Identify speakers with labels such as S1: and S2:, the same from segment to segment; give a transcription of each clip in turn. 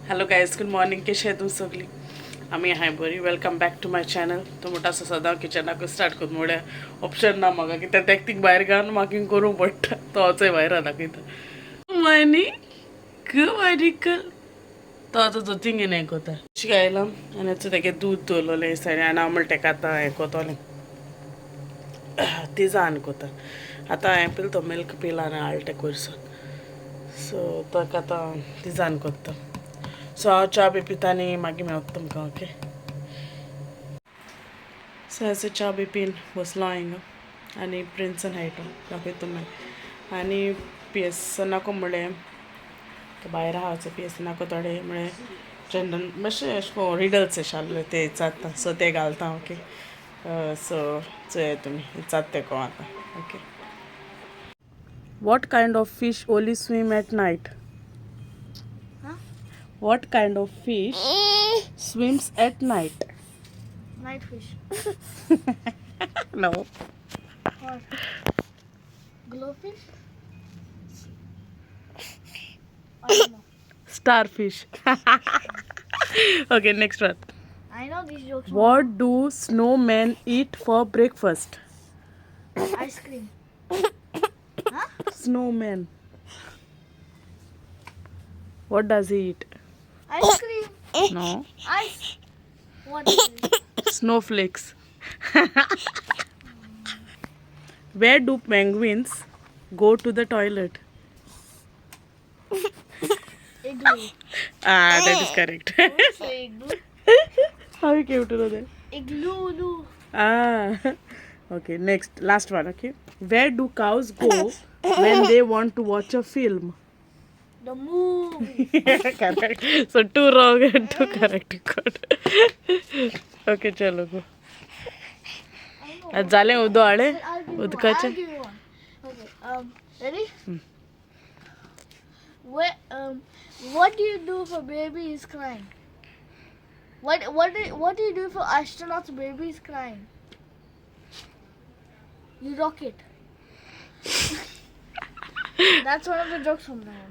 S1: Hello guys, good morning. कशी आहे तुम्ही सगळी? आम्ही आहे बरी. Welcome back to my channel. तो मोठासा सदां किचनाक स्टार्ट करून मोड्या ऑप्शन ना म्हाका कित्याक तेक भायर घालून मागीर करूंक पडटा. तो वचय भायर दाखयता मायनी मायनिकल तो आतां जोतींगेन हें कोता शिकायला आनी आतां तेगे दूद दवरलेलें हे सायडीन आनी हांव म्हणलें तेका आतां हें कोतोलें तिजान कोता. आतां हांवें पिल तो मिल्क पिल आनी हाडलें तें कोयरसून, सो ताका आतां तिजान कोत्ता. सो हांव च्या बी पिता आनी मागीर मेवता तुमकां. ओके, सो एज च्या बी पीन बसलो हिंगा आनी प्रिन्सन हायटो दाखयता मागीर. आनी पीएस नाको म्हणलें तो भायर आहा सो पीएस नाको थोडे म्हळें जनरल मातशें अशें को रिडल्स अशें आहले ते चात्ता, सो ते घालता. ओके, सो चोया तुमी चात तेको आतां. Okay, what kind of fish only swim at night? What kind of fish swims at night?
S2: Night fish.
S1: No.
S2: What? Glowfish? I don't know.
S1: Starfish. Okay, next one.
S2: I know these jokes.
S1: What do snowmen eat for breakfast?
S2: Ice cream. Huh?
S1: Snowman. What does he eat?
S2: Ice cream.
S1: No.
S2: Ice. What is it?
S1: Snowflakes. Where do penguins go to the toilet?
S2: Igloo.
S1: That is correct.
S2: Don't say igloo.
S1: How you came to know that?
S2: Igloo.
S1: Okay, next, last one. Okay, where do cows go when they want to watch a film?
S2: The movie.
S1: Correct. So two wrong and two correct. Good. Okay, चलो गो. आज झाले उदो आळे उदकाचे.
S2: I'll give you one. Okay. Ready? What do you do if a baby is crying? What do you do if an astronaut's baby is crying? You rock it. That's one of the jokes from the movie.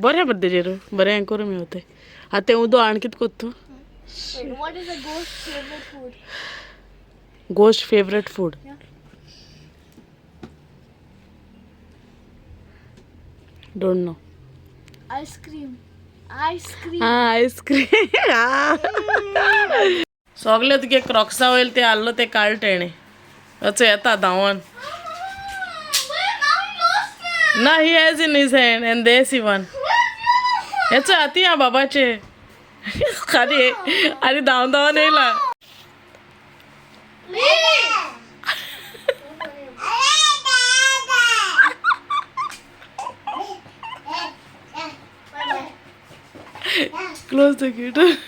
S1: बरे birthday बरे हें करूं मी होते. आतां तें उदो आण कितें कोत्तू?
S2: Wait, what is a ghost's favorite food?
S1: Ghost favorite food?
S2: Yeah.
S1: Don't know.
S2: Ice cream. Ice cream.
S1: Ice cream. सगळे तुगे क्रॉक्सा वयले ते आहलो ते काड तेणे वचो येता धांवन. ना, he has in his hand and there's one. याचं हाती हा बाबाचे खाली आणि धावून धावून येयला. Close the gate.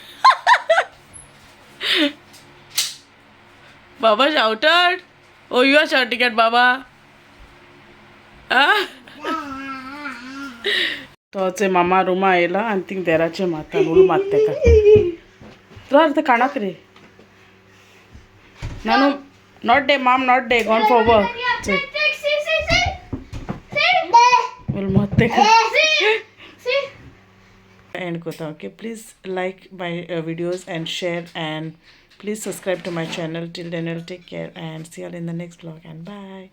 S1: Baba shouted. Oh, you are shouting at Baba. तोचे मामा रुमा येयला आनी थिंग देराचे माता उल मात तेका तर ते काणाक रे नानू नॉट डे माम नॉट डे गॉन फॉर वर्क उल मात तेका एंड कोता. Okay, please like my videos and share and please subscribe to my channel. Till then, I'll take care and see you all in the next vlog and bye.